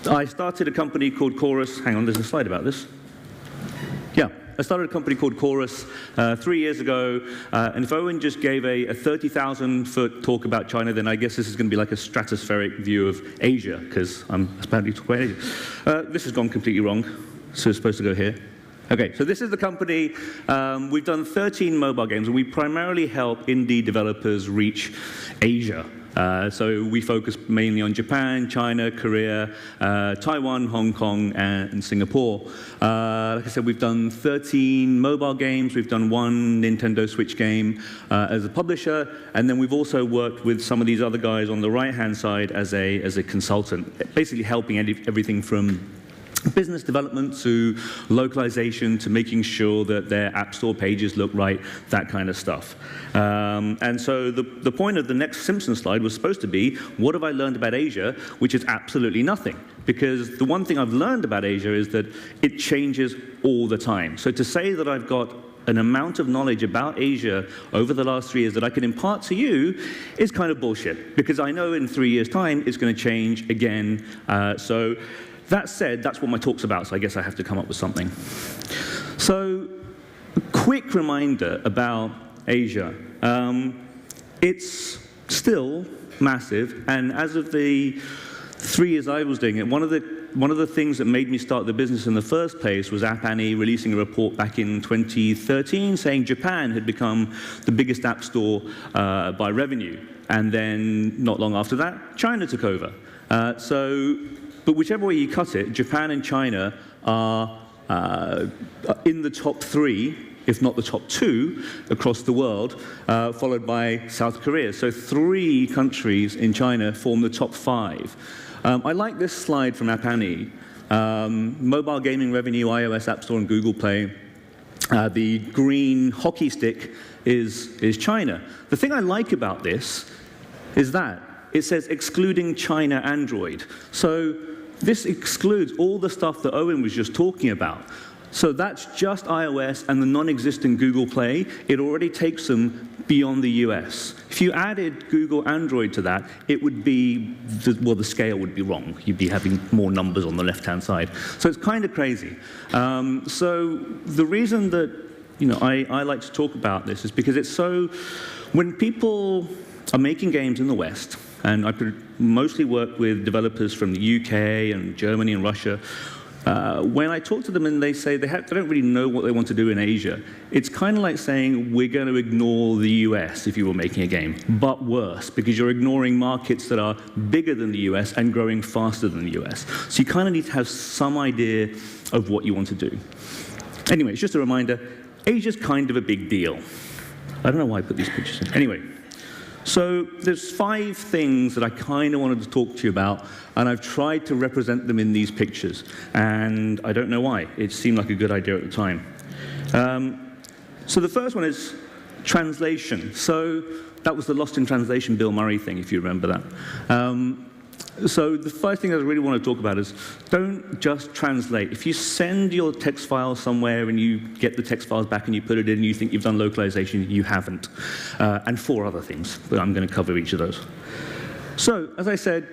I started a company called Chorus. Hang on, there's a slide about this. Yeah, I started a company called Chorus 3 years ago, and if Owen just gave a 30,000-foot talk about China, then I guess this is going to be like a stratospheric view of Asia, because I'm apparently talking about Asia. This has gone completely wrong, so it's supposed to go here. Okay, so this is the company. We've done 13 mobile games, and we primarily help indie developers reach Asia. So we focus mainly on Japan, China, Korea, Taiwan, Hong Kong, and Singapore. Like I said, we've done 13 mobile games. We've done 1 Nintendo Switch game as a publisher, and then we've also worked with some of these other guys on the right-hand side as a consultant, basically helping everything from business development to localization to making sure that their App Store pages look right, that kind of stuff. And so the point of the next Simpsons slide was supposed to be, what have I learned about Asia, which is absolutely nothing. Because the one thing I've learned about Asia is that it changes all the time. So to say that I've got an amount of knowledge about Asia over the last 3 years that I can impart to you is kind of bullshit. Because I know in 3 years' time it's going to change again. So that said, that's what my talk's about, so I guess I have to come up with something. So, a quick reminder about Asia. It's still massive, and as of the 3 years I was doing it, one of the things that made me start the business in the first place was App Annie releasing a report back in 2013 saying Japan had become the biggest app store by revenue. And then, not long after that, China took over. But whichever way you cut it, Japan and China are in the top 3, if not the top 2, across the world, followed by South Korea. So 3 countries in China form the top 5. I like this slide from App Annie. Mobile gaming revenue, iOS App Store and Google Play. The green hockey stick is China. The thing I like about this is that it says excluding China Android. So this excludes all the stuff that Owen was just talking about. So that's just iOS and the non-existent Google Play. It already takes them beyond the US. If you added Google Android to that, it would be, well, the scale would be wrong. You'd be having more numbers on the left-hand side. So it's kind of crazy. So the reason that I like to talk about this is because it's so, when people are making games in the West, and I mostly work with developers from the UK and Germany and Russia. When I talk to them and they say they don't really know what they want to do in Asia, it's kind of like saying we're going to ignore the US if you were making a game, but worse, because you're ignoring markets that are bigger than the US and growing faster than the US. So you kind of need to have some idea of what you want to do. Anyway, it's just a reminder, Asia's kind of a big deal. I don't know why I put these pictures in. Anyway. So there's 5 things that I kind of wanted to talk to you about, and I've tried to represent them in these pictures. And I don't know why. It seemed like a good idea at the time. So the first one is translation. So that was the Lost in Translation Bill Murray thing, if you remember that. So the first thing I really want to talk about is don't just translate. If you send your text file somewhere and you get the text files back and you put it in and you think you've done localization, you haven't. And 4 other things, but I'm going to cover each of those. So, as I said,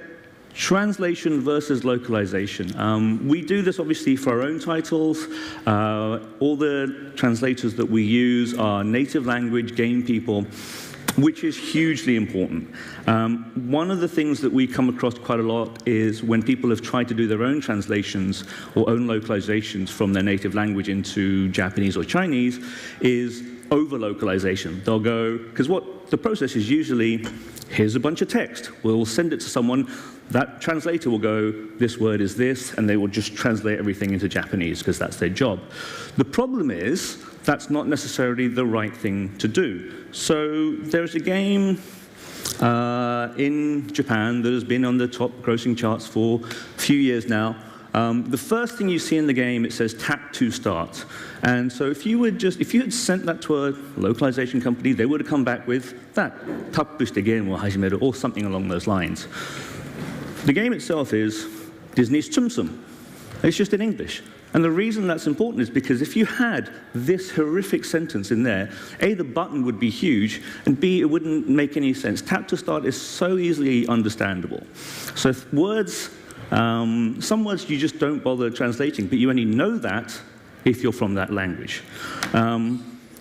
translation versus localization. We do this obviously for our own titles. All the translators that we use are native language game people, which is hugely important. One of the things that we come across quite a lot is when people have tried to do their own translations or own localizations from their native language into Japanese or Chinese is over-localization. They'll go, because what the process is usually, here's a bunch of text. We'll send it to someone. That translator will go, this word is this, and they will just translate everything into Japanese because that's their job. The problem is, that's not necessarily the right thing to do. So there's a game in Japan that has been on the top grossing charts for a few years now. The first thing you see in the game, it says tap to start. And so if you had sent that to a localization company, they would have come back with that, tapu shite game wo hajimeru, or something along those lines. The game itself is Disney's Tsum Tsum. It's just in English. And the reason that's important is because if you had this horrific sentence in there, A, the button would be huge, and B, it wouldn't make any sense. Tap to start is so easily understandable. So if words Some words you just don't bother translating, but you only know that if you're from that language.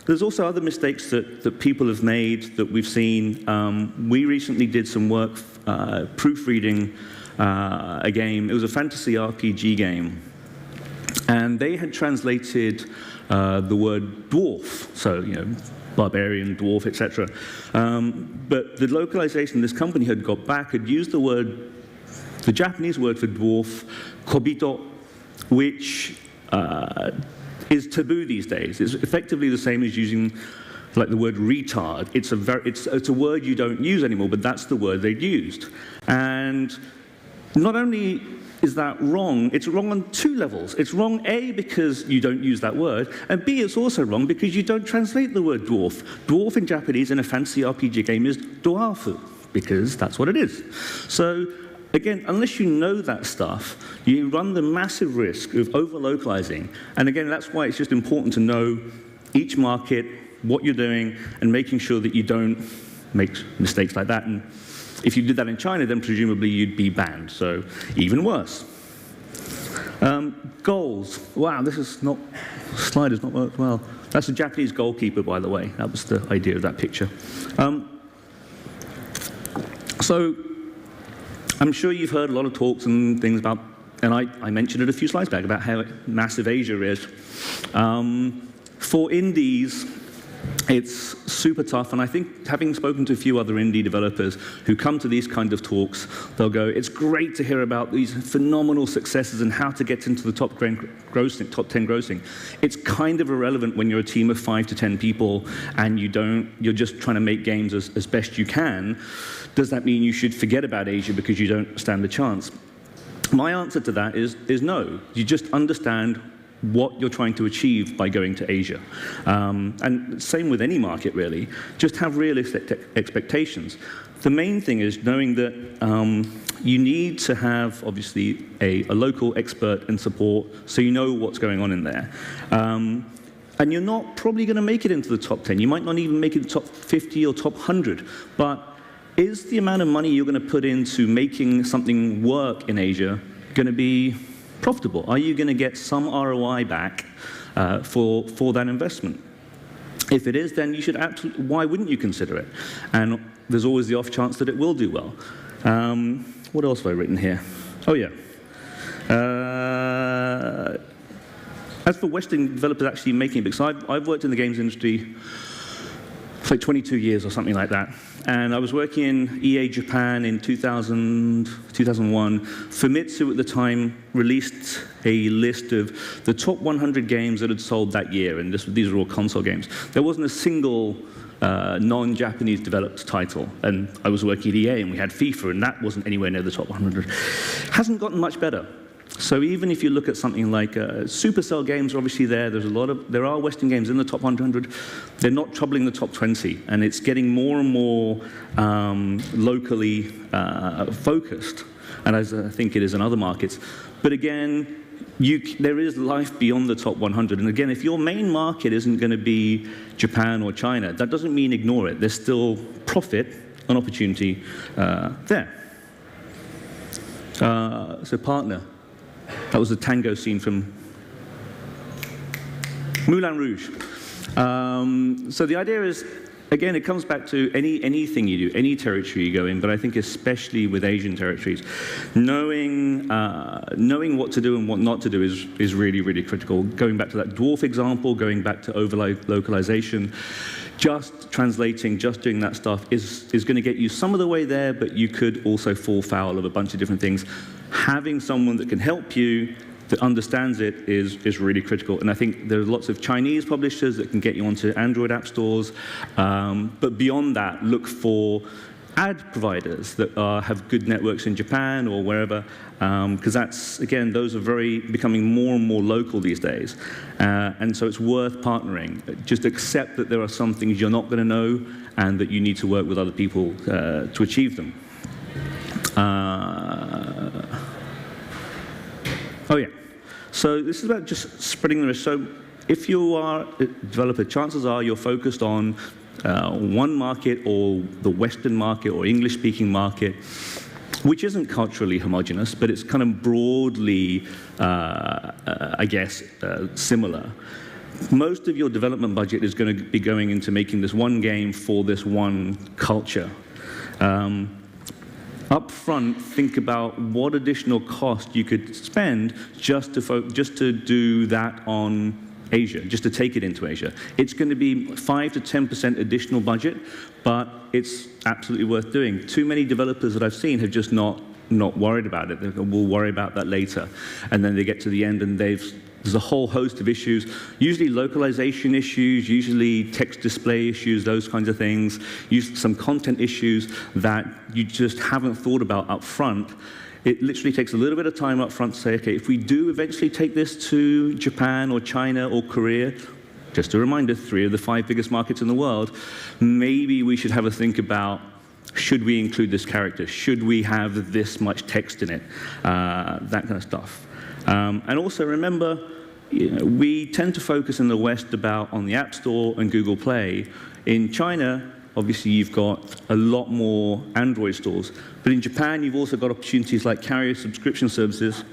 There's also other mistakes that people have made that we've seen. We recently did some work proofreading a game. It was a fantasy RPG game. And they had translated the word dwarf, so, barbarian, dwarf, etc. But the localization this company had got back had used the Japanese word for dwarf, kobito, which is taboo these days. It's effectively the same as using like the word retard. It's a word you don't use anymore, but that's the word they'd used. And not only is that wrong, it's wrong on two levels. It's wrong, A, because you don't use that word, and B, it's also wrong because you don't translate the word dwarf. Dwarf in Japanese in a fantasy RPG game is dwarfu, because that's what it is. So, again, unless you know that stuff, you run the massive risk of over-localizing. And again, that's why it's just important to know each market, what you're doing, and making sure that you don't make mistakes like that. And if you did that in China, then presumably you'd be banned, so even worse. Goals. Wow, slide has not worked well. That's a Japanese goalkeeper, by the way. That was the idea of that picture. So I'm sure you've heard a lot of talks and things about, and I mentioned it a few slides back, about how massive Asia is. For indies, it's super tough, and I think having spoken to a few other indie developers who come to these kind of talks, they'll go, it's great to hear about these phenomenal successes and how to get into the top 10 grossing. It's kind of irrelevant when you're a team of 5 to 10 people and you're just trying to make games as best you can. Does that mean you should forget about Asia because you don't stand a chance? My answer to that is no. You just understand what you're trying to achieve by going to Asia. And same with any market, really. Just have realistic expectations. The main thing is knowing that you need to have, obviously, a local expert and support so you know what's going on in there. And you're not probably going to make it into the top 10. You might not even make it the top 50 or top 100. But is the amount of money you're going to put into making something work in Asia going to be profitable? Are you going to get some ROI back for that investment? If it is, then you should absolutely, why wouldn't you consider it? And there's always the off chance that it will do well. What else have I written here? Oh, yeah. As for Western developers actually making it, because I've worked in the games industry for like 22 years or something like that. And I was working in EA Japan in 2000, 2001. Famitsu at the time released a list of the top 100 games that had sold that year, and these are all console games. There wasn't a single non-Japanese developed title, and I was working at EA and we had FIFA, and that wasn't anywhere near the top 100. Hasn't gotten much better. So even if you look at something like Supercell games are obviously there. There are Western games in the top 100. They're not troubling the top 20, and it's getting more and more locally focused, and as I think it is in other markets. But again, there is life beyond the top 100. And again, if your main market isn't going to be Japan or China, that doesn't mean ignore it. There's still profit and opportunity there. So partner. That was the tango scene from Moulin Rouge. So the idea is, again, it comes back to anything you do, any territory you go in, but I think especially with Asian territories, knowing what to do and what not to do is really, really critical. Going back to that dwarf example, going back to over-localization, just translating, just doing that stuff is going to get you some of the way there, but you could also fall foul of a bunch of different things. Having someone that can help you, that understands it, is really critical. And I think there are lots of Chinese publishers that can get you onto Android app stores. But beyond that, look for ad providers that have good networks in Japan or wherever, because that's, again, those are becoming more and more local these days. And so it's worth partnering. Just accept that there are some things you're not going to know and that you need to work with other people to achieve them. Oh yeah, so this is about just spreading the risk. So if you are a developer, chances are you're focused on one market or the Western market or English-speaking market. which isn't culturally homogenous, but it's kind of broadly, I guess, similar. Most of your development budget is going to be going into making this one game for this one culture. Up front, think about what additional cost you could spend just to do that on Asia, just to take it into Asia. It's going to be 5 to 10% additional budget, but it's absolutely worth doing. Too many developers that I've seen have just not worried about it. We'll worry about that later. And then they get to the end and there's a whole host of issues, usually localization issues, usually text display issues, those kinds of things, some content issues that you just haven't thought about up front. It literally takes a little bit of time up front to say, okay, if we do eventually take this to Japan or China or Korea, just a reminder, 3 of the 5 biggest markets in the world, maybe we should have a think about, should we include this character? Should we have this much text in it? That kind of stuff. And also remember, we tend to focus in the West on the App Store and Google Play. In China, obviously you've got a lot more Android stores. But in Japan, you've also got opportunities like carrier subscription services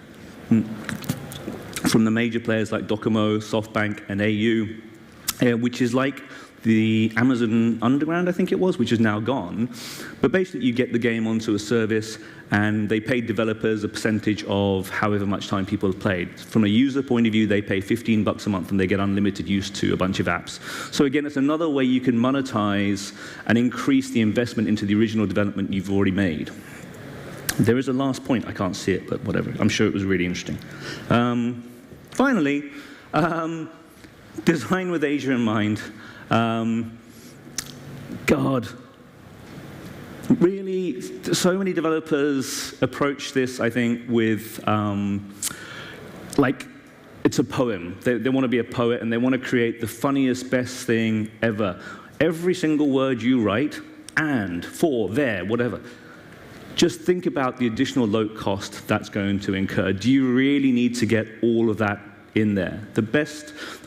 from the major players like Docomo, SoftBank, and au, which is like the Amazon Underground, I think it was, which is now gone. But basically, you get the game onto a service, and they pay developers a percentage of however much time people have played. From a user point of view, they pay $15 a month, and they get unlimited use to a bunch of apps. So again, it's another way you can monetize and increase the investment into the original development you've already made. There is a last point. I can't see it, but whatever. I'm sure it was really interesting. Finally, design with Asia in mind. God, really, so many developers approach this, I think, with like it's a poem. They want to be a poet, and they want to create the funniest, best thing ever. Every single word you write, and, for, there, whatever, just think about the additional load cost that's going to incur. Do you really need to get all of that in there? The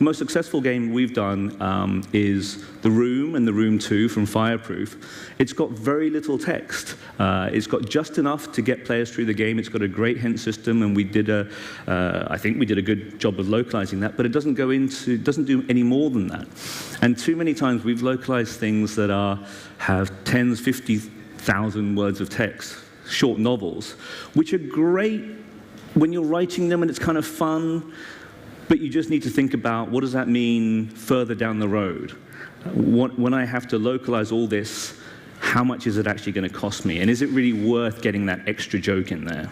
most successful game we've done is The Room and The Room 2 from Fireproof. It's got very little text. It's got just enough to get players through the game. It's got a great hint system, and I think we did a good job of localizing that, but it doesn't do any more than that. And too many times we've localized things that have tens, 50,000 words of text, short novels, which are great when you're writing them and it's kind of fun. But you just need to think about, what does that mean further down the road? When I have to localize all this, how much is it actually going to cost me? And is it really worth getting that extra joke in there?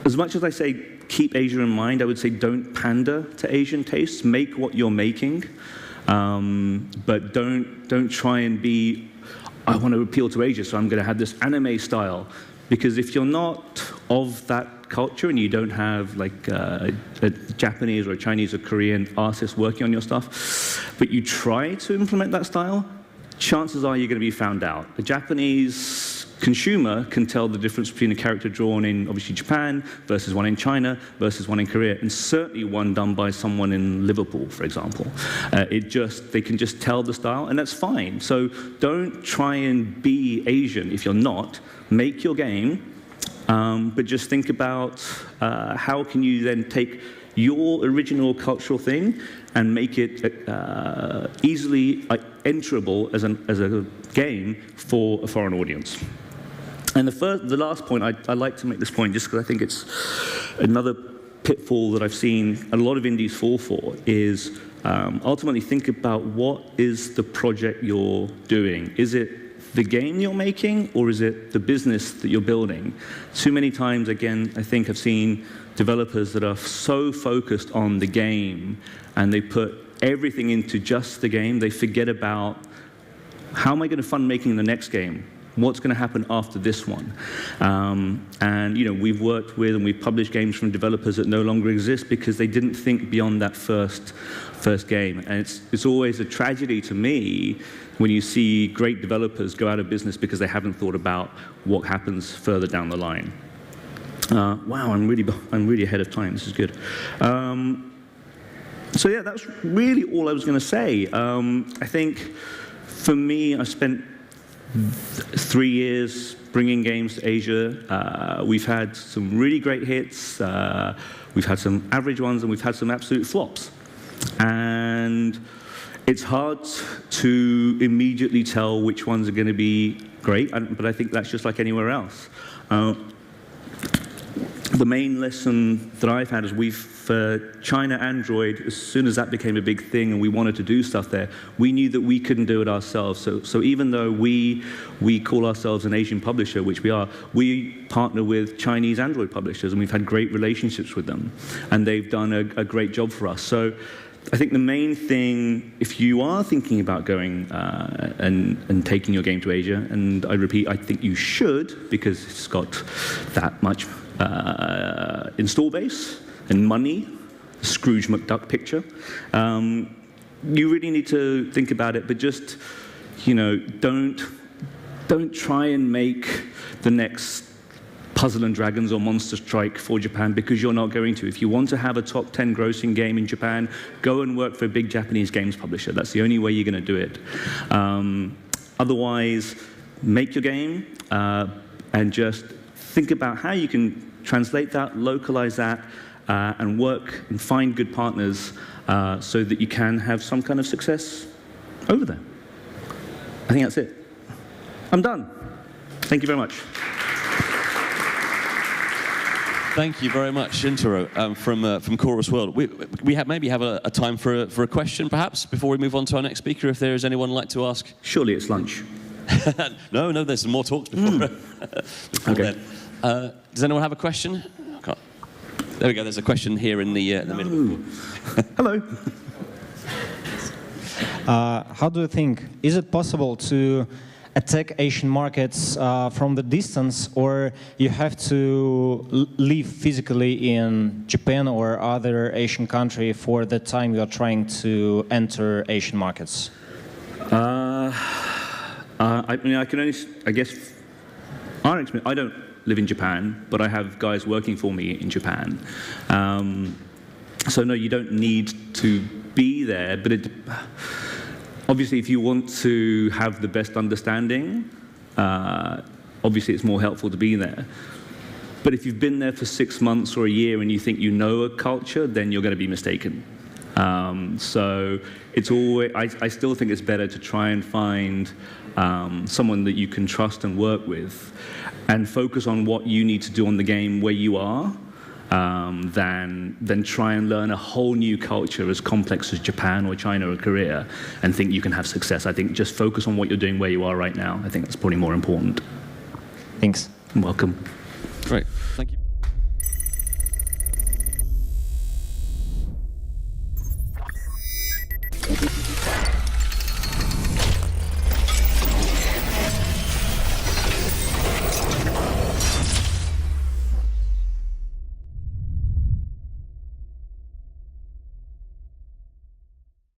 As much as I say keep Asia in mind, I would say don't pander to Asian tastes. Make what you're making. But don't try and be, I want to appeal to Asia, so I'm going to have this anime style. Because if you're not of that culture and you don't have like a Japanese or a Chinese or Korean artist working on your stuff, but you try to implement that style, chances are you're going to be found out. A Japanese consumer can tell the difference between a character drawn in, obviously, Japan versus one in China versus one in Korea, and certainly one done by someone in Liverpool, for example. They can just tell the style, and that's fine. So don't try and be Asian if you're not. Make your game, but just think about how can you then take your original cultural thing and make it easily enterable as a game for a foreign audience. And the last point, I like to make this point just because I think it's another pitfall that I've seen a lot of indies fall for, is ultimately think about what is the project you're doing. Is it the game you're making, or is it the business that you're building? Too many times, again, I think I've seen developers that are so focused on the game, and they put everything into just the game, they forget about, how am I going to fund making the next game? What's going to happen after this one? And we've worked with and we've published games from developers that no longer exist because they didn't think beyond that first game. And it's always a tragedy to me when you see great developers go out of business because they haven't thought about what happens further down the line. Wow, I'm really ahead of time. This is good. So yeah, that's really all I was going to say. I think for me, I spent 3 years bringing games to Asia. We've had some really great hits. We've had some average ones, and we've had some absolute flops. And it's hard to immediately tell which ones are going to be great, but I think that's just like anywhere else. The main lesson that I've had is for China Android, as soon as that became a big thing and we wanted to do stuff there, we knew that we couldn't do it ourselves. So even though we call ourselves an Asian publisher, which we are, we partner with Chinese Android publishers, and we've had great relationships with them. And they've done a great job for us. So I think the main thing, if you are thinking about going and taking your game to Asia, and I repeat, I think you should, because it's got that much install base and money, Scrooge McDuck picture. You really need to think about it, but just, don't try and make the next Puzzle and Dragons or Monster Strike for Japan, because you're not going to. If you want to have a top 10 grossing game in Japan, go and work for a big Japanese games publisher. That's the only way you're going to do it. Otherwise, make your game and just think about how you can translate that, localize that, and work and find good partners so that you can have some kind of success over there. I think that's it. I'm done. Thank you very much. Thank you very much, Shintaro, from Chorus World. We maybe have a time for a question, perhaps, before we move on to our next speaker, if there is anyone like to ask. Surely it's lunch. No, there's some more talks before. Okay. Then. Does anyone have a question? There we go. There's a question here in the middle. Hello. How do you think, is it possible to attack Asian markets from the distance, or you have to live physically in Japan or other Asian country for the time you are trying to enter Asian markets? I mean, I can only, I guess, our experience, I don't live in Japan, but I have guys working for me in Japan. So no, you don't need to be there, but obviously, if you want to have the best understanding, obviously it's more helpful to be there. But if you've been there for 6 months or a year and you think you know a culture, then you're going to be mistaken. So it's always, I still think it's better to try and find someone that you can trust and work with, and focus on what you need to do on the game where you are, than try and learn a whole new culture as complex as Japan or China or Korea and think you can have success. I think just focus on what you're doing where you are right now. I think that's probably more important. Thanks. Welcome. Great. Thank you.